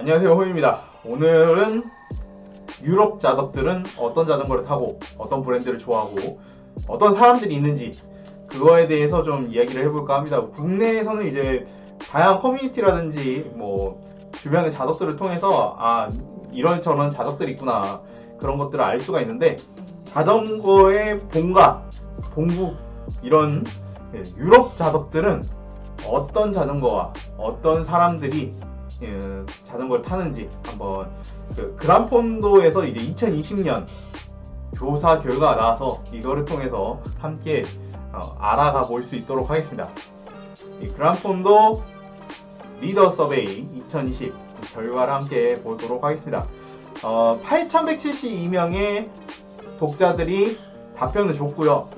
안녕하세요, 호입니다. 오늘은 유럽 자덕들은 어떤 자전거를 타고 어떤 브랜드를 좋아하고 어떤 사람들이 있는지 그거에 대해서 좀 이야기를 해볼까 합니다. 국내에서는 이제 다양한 커뮤니티라든지 뭐 주변의 자덕들을 통해서 이런저런 자덕들이 있구나 그런 것들을 알 수가 있는데, 자전거의 본가, 본국 이런 유럽 자덕들은 어떤 자전거와 어떤 사람들이 자전거를 타는지 한번 그란폰도에서 이제 2020년 조사 결과가 나와서 이거를 통해서 함께 알아가 볼 수 있도록 하겠습니다. 이 그란폰도 리더 서베이 2020 결과를 함께 보도록 하겠습니다. 8,172명의 독자들이 답변을 줬고요.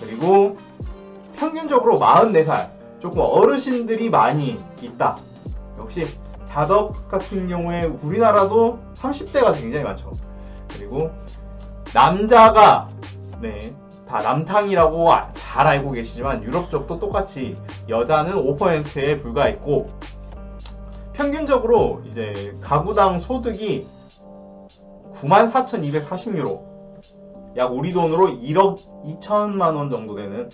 그리고 평균적으로 44살, 조금 어르신들이 많이 있다. 역시 자덕 같은 경우에 우리나라도 30대가 굉장히 많죠. 그리고 남자가 다 남탕이라고 잘 알고 계시지만 유럽 쪽도 똑같이 여자는 5%에 불과했고, 평균적으로 이제 가구당 소득이 94,240유로, 약 우리 돈으로 1억 2천만 원 정도 되는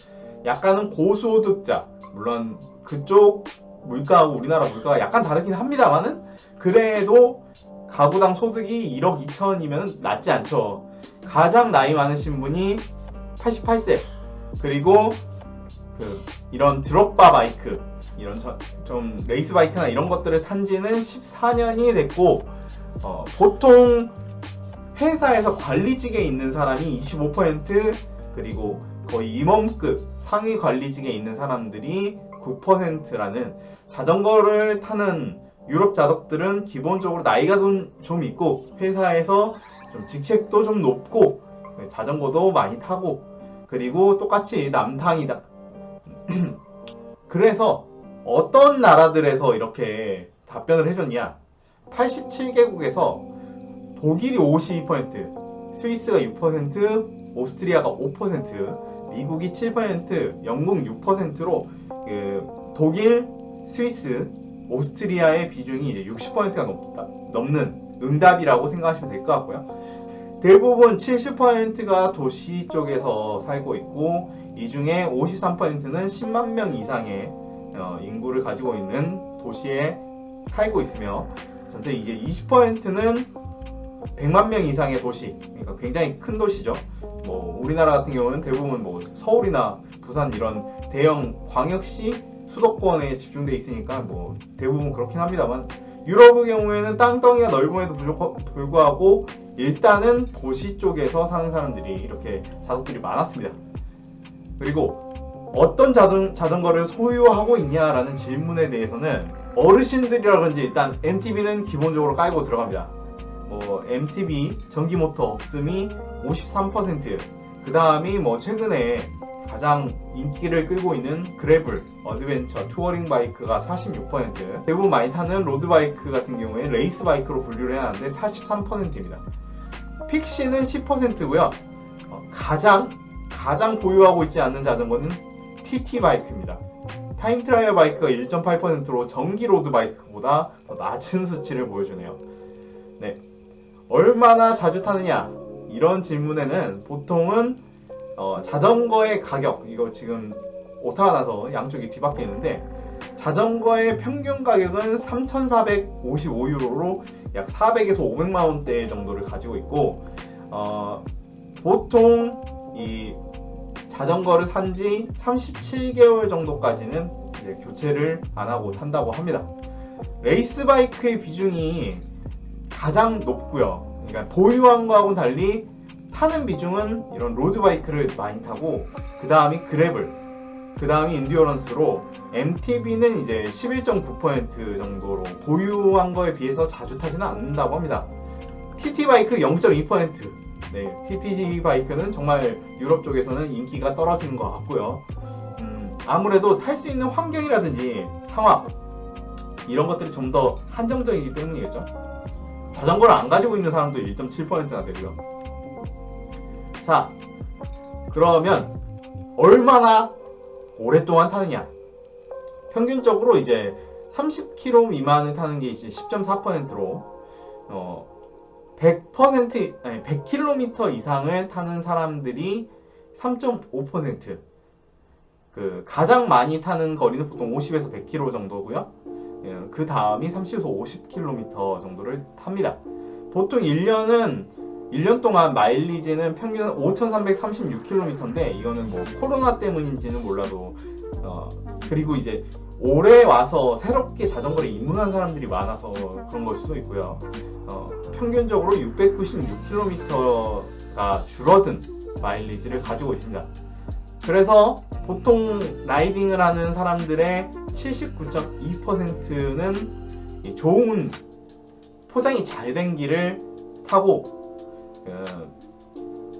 약간은 고소득자, 물론 그쪽 물가하고 우리나라 물가가 약간 다르긴 합니다만은 그래도 가구당 소득이 1억 2천이면 낮지 않죠. 가장 나이 많으신 분이 88세, 그리고 이런 드롭바 바이크, 이런 좀 레이스 바이크나 이런 것들을 탄 지는 14년이 됐고, 보통 회사에서 관리직에 있는 사람이 25%, 그리고 거의 임원급 상위 관리직에 있는 사람들이 9%라는, 자전거를 타는 유럽 자덕들은 기본적으로 나이가 좀 있고 회사에서 좀 직책도 좀 높고 자전거도 많이 타고, 그리고 똑같이 남탕이다. 그래서 어떤 나라들에서 이렇게 답변을 해줬냐, 87개국에서 독일이 52%, 스위스가 6%, 오스트리아가 5%, 미국이 7%, 영국 6%로 독일, 스위스, 오스트리아의 비중이 이제 60%가 넘는 응답이라고 생각하시면 될 것 같고요. 대부분 70%가 도시 쪽에서 살고 있고, 이 중에 53%는 10만 명 이상의 인구를 가지고 있는 도시에 살고 있으며, 전체 이제 20%는 100만 명 이상의 도시, 그러니까 굉장히 큰 도시죠. 뭐 우리나라 같은 경우는 대부분 뭐 서울이나 부산 이런 대형 광역시 수도권에 집중돼 있으니까 뭐 대부분 그렇긴 합니다만, 유럽의 경우에는 땅덩이가 넓음에도 불구하고 일단은 도시 쪽에서 사는 사람들이 이렇게 자덕들이 많았습니다. 그리고 어떤 자전거를 소유하고 있냐라는 질문에 대해서는 어르신들이라든지 일단 MTB는 기본적으로 깔고 들어갑니다. MTB 전기 모터 없음이 53%, 그 다음이 뭐 최근에 가장 인기를 끌고 있는 그래블, 어드벤처, 투어링 바이크가 46%, 대부분 많이 타는 로드 바이크 같은 경우에 레이스 바이크로 분류를 해놨는데 43%입니다. 픽시는 10%고요. 가장 보유하고 있지 않는 자전거는 TT 바이크입니다. 타임 트라이얼 바이크가 1.8%로 전기 로드 바이크보다 더 낮은 수치를 보여주네요. 얼마나 자주 타느냐, 이런 질문에는 보통은 자전거의 가격, 이거 지금 오타가 나서 양쪽이 뒤바뀌어 있는데, 자전거의 평균 가격은 3,455유로로 약 400에서 500만 원대 정도를 가지고 있고, 보통 이 자전거를 산 지 37개월 정도까지는 이제 교체를 안 하고 탄다고 합니다. 레이스 바이크의 비중이 가장 높고요. 그러니까 보유한 거하고는 달리 타는 비중은 이런 로드 바이크를 많이 타고, 그 다음이 그래블, 그 다음이 인듀어런스로, MTB는 이제 11.9% 정도로 보유한 거에 비해서 자주 타지는 않는다고 합니다. TT 바이크 0.2%. TT 바이크는 정말 유럽 쪽에서는 인기가 떨어지는 것 같고요. 아무래도 탈 수 있는 환경이라든지 상황, 이런 것들이 좀 더 한정적이기 때문이겠죠. 자전거를 안 가지고 있는 사람도 1.7%나 되고요. 자, 그러면 얼마나 오랫동안 타느냐. 평균적으로 이제 30km 미만을 타는 게 이제 10.4%로 100% 아니 100km 이상을 타는 사람들이 3.5%. 그 가장 많이 타는 거리는 보통 50에서 100km 정도고요. 그 다음이 30에서 50km 정도를 탑니다. 보통 1년 동안 마일리지는 평균 5,336km인데 이거는 뭐 코로나 때문인지는 몰라도 그리고 이제 올해 와서 새롭게 자전거를 입문한 사람들이 많아서 그런 걸 수도 있고요. 평균적으로 696km가 줄어든 마일리지를 가지고 있습니다. 그래서 보통 라이딩을 하는 사람들의 79.2%는 좋은 포장이 잘 된 길을 타고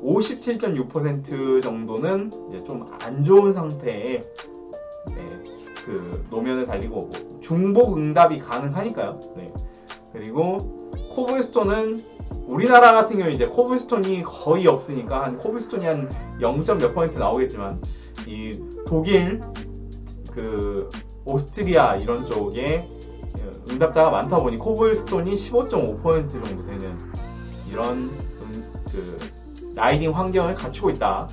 57.6% 정도는 이제 좀 안 좋은 상태의 그 노면을 달리고 중복 응답이 가능하니까요. 그리고 코블스톤은 우리나라 같은 경우 이제 코블스톤이 거의 없으니까 한 코블스톤이 한 0. 몇 % 나오겠지만 이 독일 그 오스트리아 이런 쪽에 응답자가 많다 보니 코블스톤이 15.5% 정도 되는 이런 그 라이딩 환경을 갖추고 있다.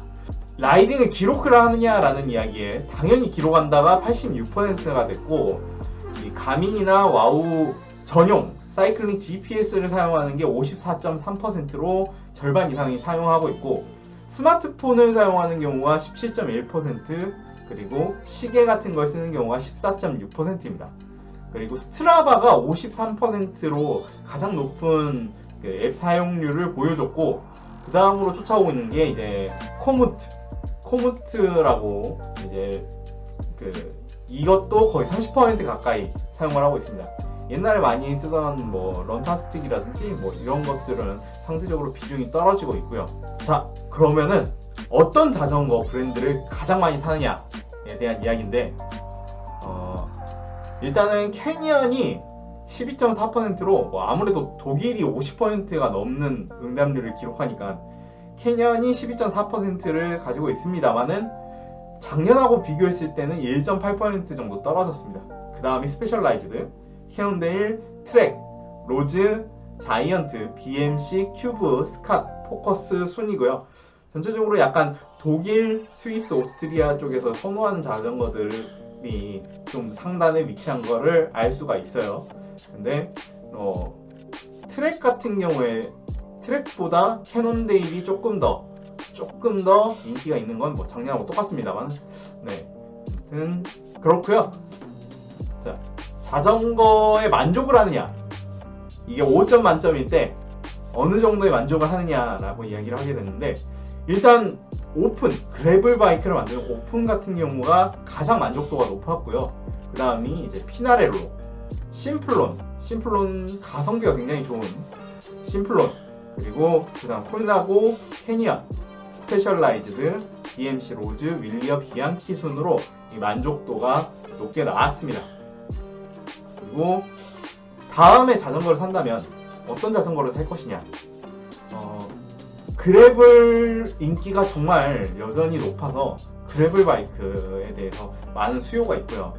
라이딩을 기록을 하느냐라는 이야기에 당연히 기록한다가 86%가 됐고 이 가민이나 와우 전용 사이클링 GPS를 사용하는 게 54.3%로 절반 이상이 사용하고 있고 스마트폰을 사용하는 경우가 17.1% 그리고 시계 같은 걸 쓰는 경우가 14.6%입니다. 그리고 스트라바가 53%로 가장 높은 그 앱 사용률을 보여줬고 그 다음으로 쫓아오고 있는 게 이제 코무트라고 이제 이것도 거의 30% 가까이 사용을 하고 있습니다. 옛날에 많이 쓰던 뭐 런타스틱이라든지 뭐 이런 것들은 상대적으로 비중이 떨어지고 있고요. 자, 그러면은 어떤 자전거 브랜드를 가장 많이 타느냐에 대한 이야기인데 일단은 캐니언이 12.4%로 뭐 아무래도 독일이 50%가 넘는 응답률을 기록하니까 캐니언이 12.4%를 가지고 있습니다만은 작년하고 비교했을 때는 1.8% 정도 떨어졌습니다. 그 다음이 스페셜라이즈드, 캐논데일, 트랙, 로즈, 자이언트, BMC, 큐브, 스캇, 포커스 순이고요. 전체적으로 약간 독일, 스위스, 오스트리아 쪽에서 선호하는 자전거들이 좀 상단에 위치한 거를 알 수가 있어요. 근데 트랙 같은 경우에 트랙보다 캐논데일이 조금 더 인기가 있는 건 뭐 작년하고 똑같습니다만 아무튼 그렇고요. 자, 자전거에 만족을 하느냐, 이게 5점 만점일 때 어느 정도의 만족을 하느냐라고 이야기를 하게 되는데 일단 오픈, 그래블 바이크를 만드는 오픈 같은 경우가 가장 만족도가 높았고요. 그 다음이 이제 피나레로, 심플론 가성비가 굉장히 좋은 심플론, 그리고 그 다음 콜나고, 캐니언, 스페셜라이즈드, BMC 로즈, 윌리엄, 비앙키 순으로 이 만족도가 높게 나왔습니다. 그리고 다음에 자전거를 산다면 어떤 자전거를 살 것이냐, 그래블 인기가 정말 여전히 높아서 그래블 바이크에 대해서 많은 수요가 있고요.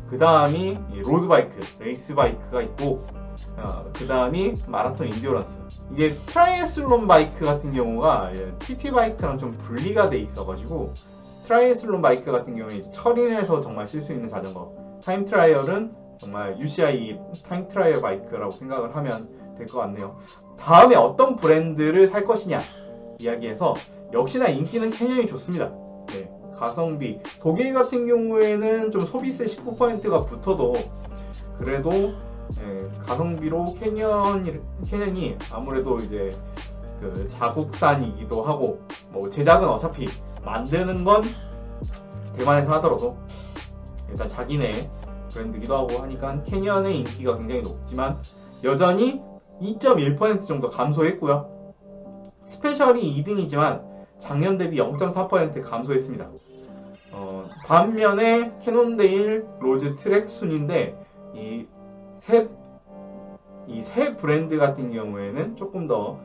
그 다음이 로드 바이크, 레이스 바이크가 있고 그 다음이 마라톤 인디어런스. 이게 트라이애슬론 바이크 같은 경우가 TT 바이크랑 좀 분리가 돼 있어가지고 트라이애슬론 바이크 같은 경우에 철인해서 정말 쓸 수 있는 자전거, 타임 트라이얼은 정말 UCI 타임 트라이얼 바이크라고 생각을 하면 될 것 같네요. 다음에 어떤 브랜드를 살 것이냐 이야기해서 역시나 인기는 캐니언이 좋습니다. 가성비, 독일 같은 경우에는 좀 소비세 19%가 붙어도 그래도 가성비로 캐니언이 아무래도 이제 그 자국산이기도 하고 뭐 제작은 어차피 만드는 건 대만에서 하더라도 일단 자기네 브랜드기도 하고 하니까 캐니언의 인기가 굉장히 높지만 여전히 2.1% 정도 감소했고요. 스페셜이 2등이지만 작년 대비 0.4% 감소했습니다. 반면에 캐논데일, 로즈, 트랙 순인데 이 세 브랜드 같은 경우에는 조금 더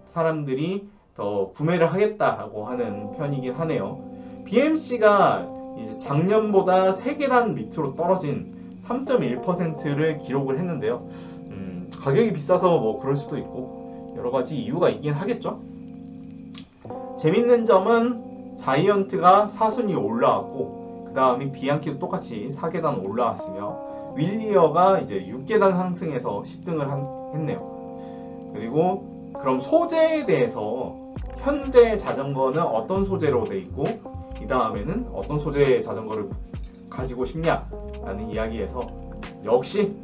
사람들이 더 구매를 하겠다라고 하는 편이긴 하네요. BMC가 이제 작년보다 3계단 밑으로 떨어진 3.1%를 기록을 했는데요. 가격이 비싸서 뭐 그럴 수도 있고 여러 가지 이유가 있긴 하겠죠. 재밌는 점은 자이언트가 4순위 올라왔고 그 다음에 비앙키도 똑같이 4계단 올라왔으며 윌리어가 이제 6계단 상승해서 10등을 했네요. 그리고 그럼 소재에 대해서 현재 자전거는 어떤 소재로 돼 있고 이 다음에는 어떤 소재의 자전거를 가지고 싶냐 라는 이야기에서 역시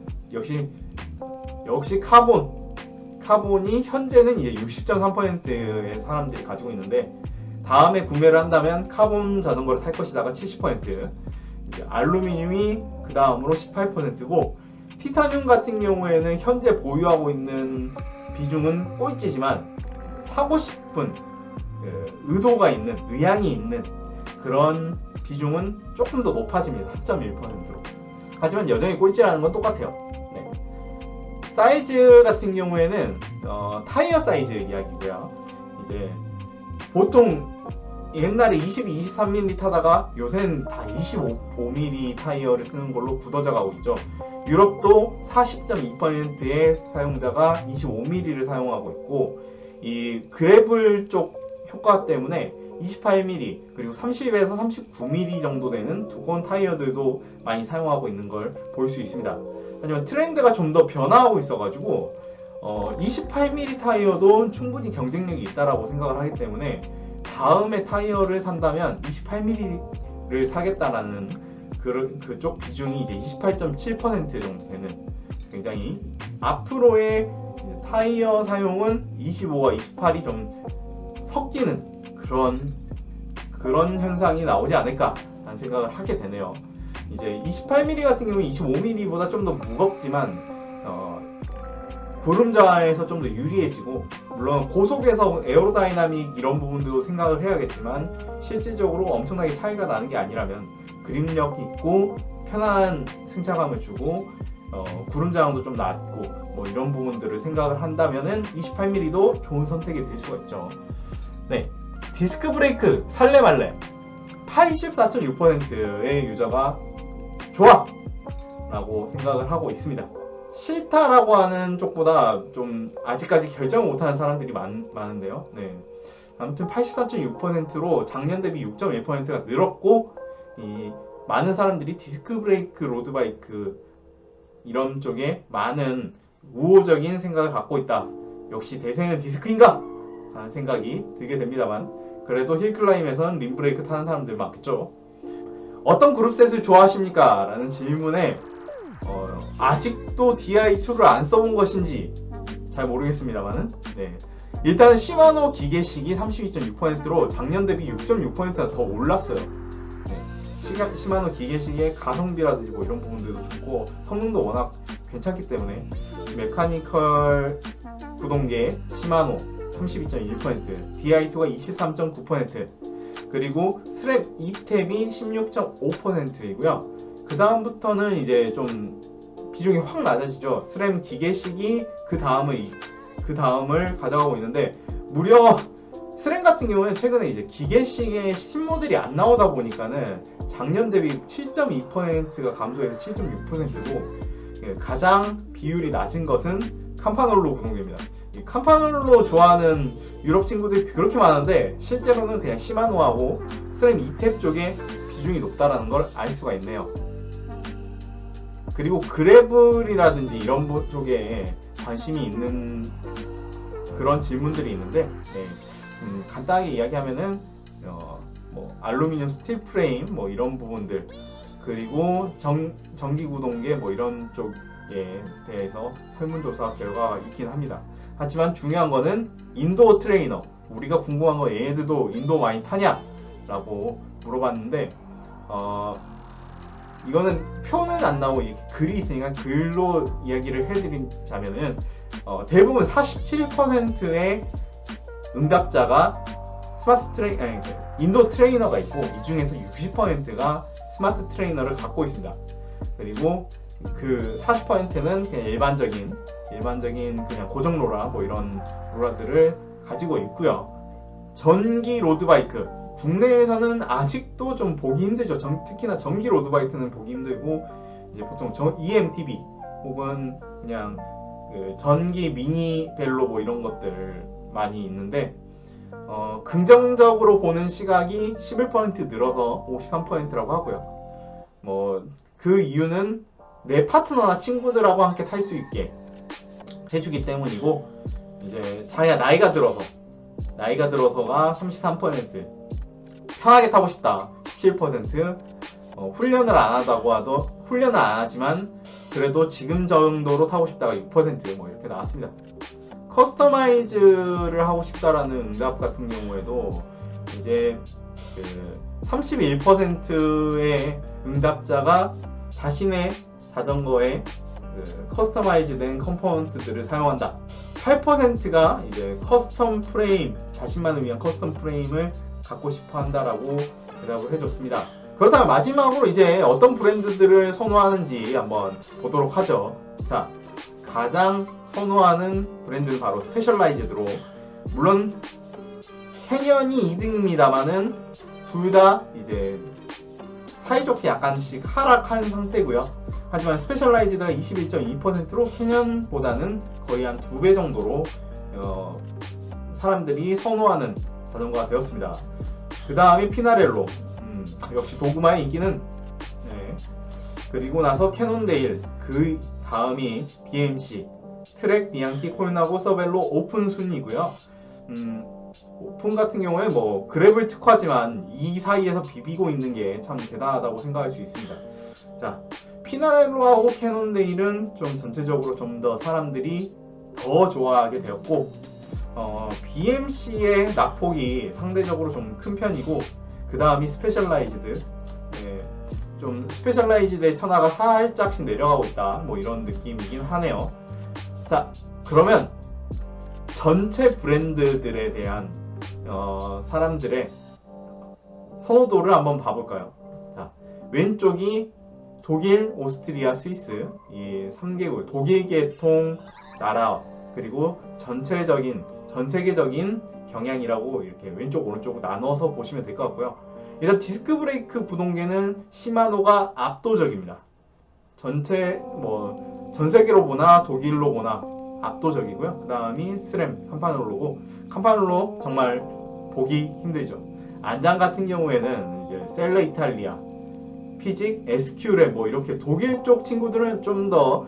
카본이 현재는 이제 60.3%의 사람들이 가지고 있는데 다음에 구매를 한다면 카본 자전거를 살 것이다가 70%, 이제 알루미늄이 그 다음으로 18%고 티타늄 같은 경우에는 현재 보유하고 있는 비중은 꼴찌지만 사고 싶은 의도가 있는, 의향이 있는 그런 비중은 조금 더 높아집니다. 4.1%로. 하지만 여전히 꼴찌라는 건 똑같아요. 네. 사이즈 같은 경우에는 타이어 사이즈 이야기고요. 이제 보통 옛날에 22, 23mm 타다가 요새는 다 25mm 타이어를 쓰는 걸로 굳어져 가고 있죠. 유럽도 40.2%의 사용자가 25mm를 사용하고 있고 이 그래블 쪽 효과 때문에 28mm 그리고 30에서 39mm 정도 되는 두꺼운 타이어들도 많이 사용하고 있는 걸 볼 수 있습니다. 하지만 트렌드가 좀 더 변화하고 있어가지고 28mm 타이어도 충분히 경쟁력이 있다라고 생각을 하기 때문에 다음에 타이어를 산다면 28mm를 사겠다라는 그쪽 비중이 이제 28.7% 정도 되는 굉장히 앞으로의 타이어 사용은 25와 28이 좀 섞이는 그런 현상이 나오지 않을까 라는 생각을 하게 되네요. 이제 28mm 같은 경우는 25mm보다 좀 더 무겁지만 구름자에서 좀 더 유리해지고 물론 고속에서 에어로다이나믹 이런 부분도 생각을 해야겠지만 실질적으로 엄청나게 차이가 나는 게 아니라면 그립력 있고 편안한 승차감을 주고 구름자랑도 좀 낮고 뭐 이런 부분들을 생각을 한다면은 28mm도 좋은 선택이 될 수가 있죠. 네, 디스크 브레이크 살래 말래 84.6%의 유저가 좋아! 라고 생각을 하고 있습니다. 싫다라고 하는 쪽보다 좀 아직까지 결정을 못하는 사람들이 많은데요. 네. 아무튼 84.6%로 작년 대비 6.1%가 늘었고 많은 사람들이 디스크 브레이크 로드바이크 이런 쪽에 많은 우호적인 생각을 갖고 있다. 역시 대세는 디스크인가? 하는 생각이 들게 됩니다만 그래도 힐클라임에서는 림브레이크 타는 사람들 많겠죠. 어떤 그룹셋을 좋아하십니까? 라는 질문에 아직도 DI2를 안 써본 것인지 잘 모르겠습니다만은 네. 일단은 시마노 기계식이 32.6%로 작년 대비 6.6%가 더 올랐어요. 네. 시마노 기계식의 가성비라든지 뭐 이런 부분들도 좋고 성능도 워낙 괜찮기 때문에 메카니컬 구동계 시마노 32.1%, DI2가 23.9%, 그리고 스랩 2탭이 16.5%이고요. 그 다음부터는 이제 좀 비중이 확 낮아지죠. 스램 기계식이 그 다음을 가져가고 있는데 무려 스램 같은 경우는 최근에 이제 기계식의 신모델이 안 나오다 보니까는 작년 대비 7.2%가 감소해서 7.6%고 가장 비율이 낮은 것은 캄파놀로 구동계입니다. 이 캄파놀로 좋아하는 유럽 친구들이 그렇게 많은데 실제로는 그냥 시마노하고 스램 2탭 쪽에 비중이 높다라는 걸 알 수가 있네요. 그리고 그래블이라든지 이런 쪽에 관심이 있는 그런 질문들이 있는데 네. 간단하게 이야기하면은 뭐 알루미늄 스틸 프레임 뭐 이런 부분들 그리고 전기 구동계 뭐 이런 쪽에 대해서 설문조사 결과가 있긴 합니다. 하지만 중요한 거는 인도어 트레이너 우리가 궁금한 거 얘네들도 인도 많이 타냐? 라고 물어봤는데 이거는 표는 안 나오고 글이 있으니까 글로 이야기를 해드리자면은 대부분 47%의 응답자가 인도 트레이너가 있고 이 중에서 60%가 스마트 트레이너를 갖고 있습니다. 그리고 그 40%는 그냥 일반적인 그냥 고정 로라 뭐 이런 로라들을 가지고 있고요. 전기 로드바이크 국내에서는 아직도 좀 보기 힘들죠. 특히나 전기 로드바이크는 보기 힘들고 이제 보통 EMTB 혹은 그냥 그 전기 미니 벨로 뭐 이런 것들 많이 있는데 긍정적으로 보는 시각이 11% 늘어서 53%라고 하고요. 뭐 그 이유는 내 파트너나 친구들하고 함께 탈 수 있게 해주기 때문이고, 이제 자기가 나이가 들어서가 33%, 편하게 타고 싶다 17%, 훈련을 안 하지만 그래도 지금 정도로 타고 싶다가 6%뭐 이렇게 나왔습니다. 커스터마이즈를 하고 싶다라는 응답 같은 경우에도 이제 31%의 응답자가 자신의 자전거에 커스터마이즈된 컴포넌트들을 사용한다. 8%가 이제 커스텀 프레임, 자신만을 위한 커스텀 프레임을 갖고 싶어 한다라고 대답을 해줬습니다. 그렇다면 마지막으로 이제 어떤 브랜드들을 선호하는지 한번 보도록 하죠. 자, 가장 선호하는 브랜드는 바로 스페셜라이즈드로, 물론 캐년이 2등입니다만은 둘 다 이제 사이좋게 약간씩 하락한 상태고요. 하지만 스페셜라이즈드가 21.2%로 캐년보다는 거의 한 2배 정도로 사람들이 선호하는 자전거가 되었습니다. 그 다음에 피나렐로, 역시 도그마의 인기는, 그리고 나서 캐논데일, 그 다음이 BMC, 트랙, 비앙키, 콜나고, 서벨로, 오픈 순이고요. 오픈 같은 경우에 뭐 그래블 특화지만 이 사이에서 비비고 있는 게 참 대단하다고 생각할 수 있습니다. 자, 피나렐로하고 캐논데일은 좀 전체적으로 좀 더 사람들이 더 좋아하게 되었고, BMC의 낙폭이 상대적으로 좀 큰 편이고, 그 다음이 스페셜라이즈드, 좀 스페셜라이즈드의 천하가 살짝씩 내려가고 있다, 뭐 이런 느낌이긴 하네요. 자, 그러면 전체 브랜드들에 대한 사람들의 선호도를 한번 봐볼까요? 자, 왼쪽이 독일, 오스트리아, 스위스, 이 3개국, 독일 계통 나라, 그리고 전 세계적인 경향이라고 이렇게 왼쪽, 오른쪽으로 나눠서 보시면 될 것 같고요. 일단 디스크 브레이크 구동계는 시마노가 압도적입니다. 전 세계로 보나 독일로 보나 압도적이고요. 그 다음이 스램, 캄파놀로고, 캄파놀로 정말 보기 힘들죠. 안장 같은 경우에는 이제 셀레 이탈리아, 피직, SQ랩 뭐 이렇게 독일 쪽 친구들은 좀 더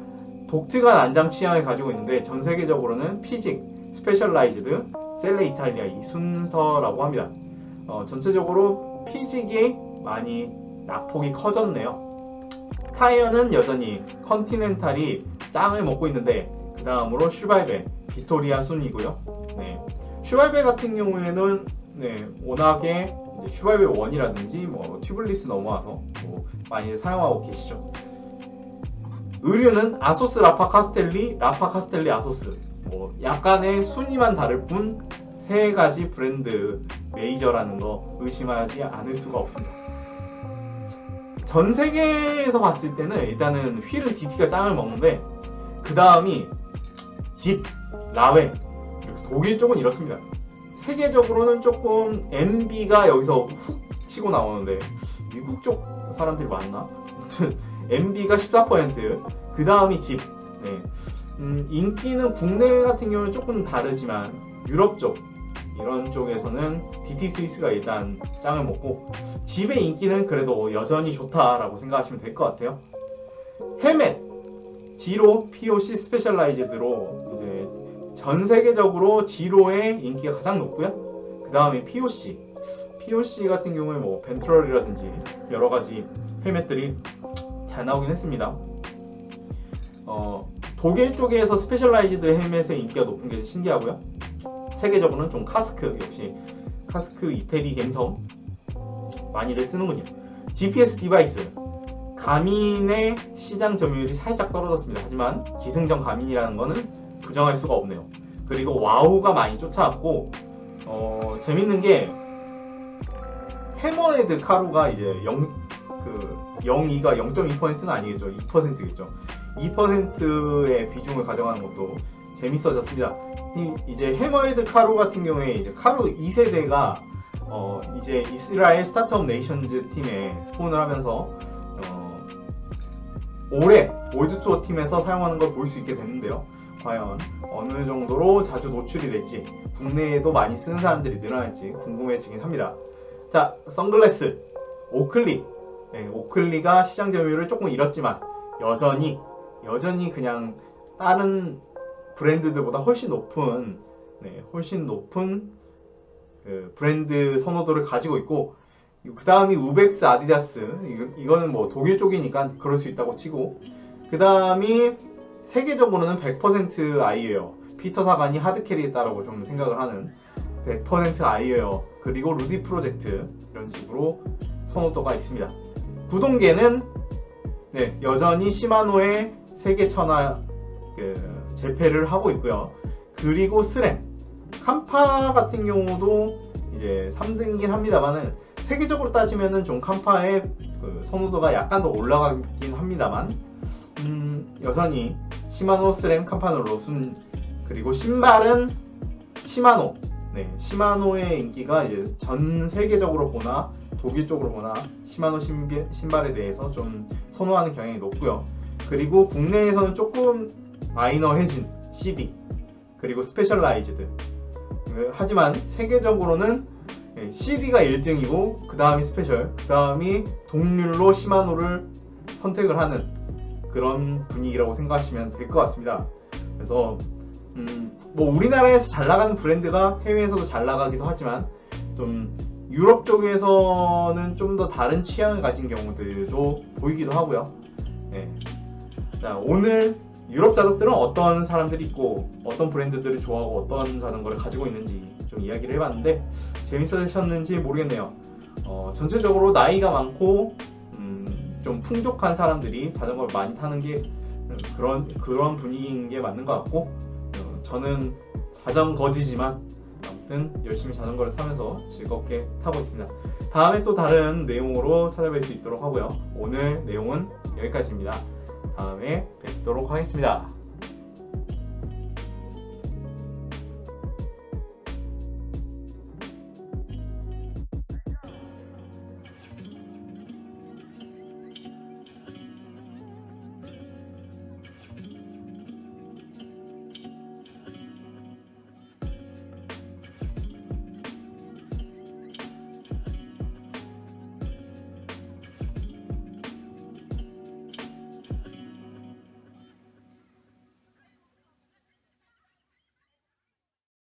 독특한 안장 취향을 가지고 있는데, 전 세계적으로는 피직, 스페셜라이즈드, 셀레 이탈리아 이 순서라고 합니다. 전체적으로 피직이 많이 낙폭이 커졌네요. 타이어는 여전히 컨티넨탈이 땅을 먹고 있는데, 그 다음으로 슈발베, 비토리아 순이고요. 슈발베 같은 경우에는 워낙에 슈발베 1이라든지 뭐 튜블리스 넘어와서 뭐 많이 사용하고 계시죠. 의류는 아소스, 라파 카스텔리, 아소스, 뭐 약간의 순위만 다를 뿐 세 가지 브랜드 메이저라는 거 의심하지 않을 수가 없습니다. 전 세계에서 봤을 때는 일단은 휠은 DT가 짱을 먹는데, 그 다음이 집, 라웨, 독일 쪽은 이렇습니다. 세계적으로는 조금 MB가 여기서 훅 치고 나오는데, 미국 쪽 사람들이 많나? MB가 14%, 그 다음이 집. 인기는 국내 같은 경우는 조금 다르지만 유럽 쪽 이런 쪽에서는 DT 스위스가 일단 짱을 먹고, 집의 인기는 그래도 여전히 좋다라고 생각하시면 될 것 같아요. 헬멧, 지로, POC, 스페셜라이즈드로 이제 전 세계적으로 지로의 인기가 가장 높고요. 그 다음에 POC 같은 경우에 뭐 벤트럴이라든지 여러 가지 헬멧들이 잘 나오긴 했습니다. 독일 쪽에서 스페셜라이즈드 헬멧의 인기가 높은 게 신기하고요. 세계적으로는 좀 카스크, 역시 카스크 이태리 갬성 많이들 쓰는군요. GPS 디바이스, 가민의 시장 점유율이 살짝 떨어졌습니다. 하지만 기승전 가민이라는 거는 부정할 수가 없네요. 그리고 와우가 많이 쫓아왔고, 재밌는 게 해머헤드 카루가 이제 02가 0.2%는 아니겠죠. 2%겠죠. 2%의 비중을 가져가는 것도 재밌어졌습니다. 이제 해머헤드 카루 같은 경우에 이제 카루 2세대가 이제 이스라엘 스타트업 네이션즈 팀에 스폰을 하면서 올해 월드투어 팀에서 사용하는 걸 볼 수 있게 됐는데요. 과연 어느 정도로 자주 노출이 될지, 국내에도 많이 쓰는 사람들이 늘어날지 궁금해지긴 합니다. 자, 선글라스 오클리. 네, 오클리가 시장 점유율을 조금 잃었지만 여전히 그냥 다른 브랜드들보다 훨씬 높은 그 브랜드 선호도를 가지고 있고, 그 다음이 우벡스 아디다스. 이거는 뭐 독일 쪽이니까 그럴 수 있다고 치고, 그 다음이 세계적으로는 100% 아이웨어, 피터 사간이 하드캐리했다라고 좀 생각을 하는 100% 아이웨어, 그리고 루디 프로젝트, 이런 식으로 선호도가 있습니다. 구동계는 여전히 시마노의 세계 천하 재패를 하고 있고요. 그리고 스램, 캄파 같은 경우도 이제 3등이긴 합니다만은, 세계적으로 따지면은 좀 캄파의 그 선호도가 약간 더 올라가긴 합니다만, 여전히 시마노, 스램, 캄파놀로 그리고 신발은 시마노. 시마노의 인기가 이제 전 세계적으로 보나 독일 쪽으로 보나 시마노 신발에 대해서 좀 선호하는 경향이 높고요. 그리고 국내에서는 조금 마이너해진 CD, 그리고 스페셜라이즈드. 하지만 세계적으로는 CD가 1등이고 그 다음이 스페셜, 그 다음이 동률로 시마노를 선택을 하는 그런 분위기라고 생각하시면 될 것 같습니다. 그래서 뭐 우리나라에서 잘 나가는 브랜드가 해외에서도 잘 나가기도 하지만, 좀 유럽 쪽에서는 좀 더 다른 취향을 가진 경우들도 보이기도 하고요. 자, 오늘 유럽 자동들은 어떤 사람들이 있고 어떤 브랜드들을 좋아하고 어떤 자전거를 가지고 있는지 좀 이야기를 해봤는데 재밌으셨는지 모르겠네요. 전체적으로 나이가 많고 좀 풍족한 사람들이 자전거를 많이 타는 게 그런 분위기인 게 맞는 것 같고, 저는 자전거지지만 아무튼 열심히 자전거를 타면서 즐겁게 타고 있습니다. 다음에 또 다른 내용으로 찾아뵐 수 있도록 하고요. 오늘 내용은 여기까지입니다. 다음에 뵙도록 하겠습니다.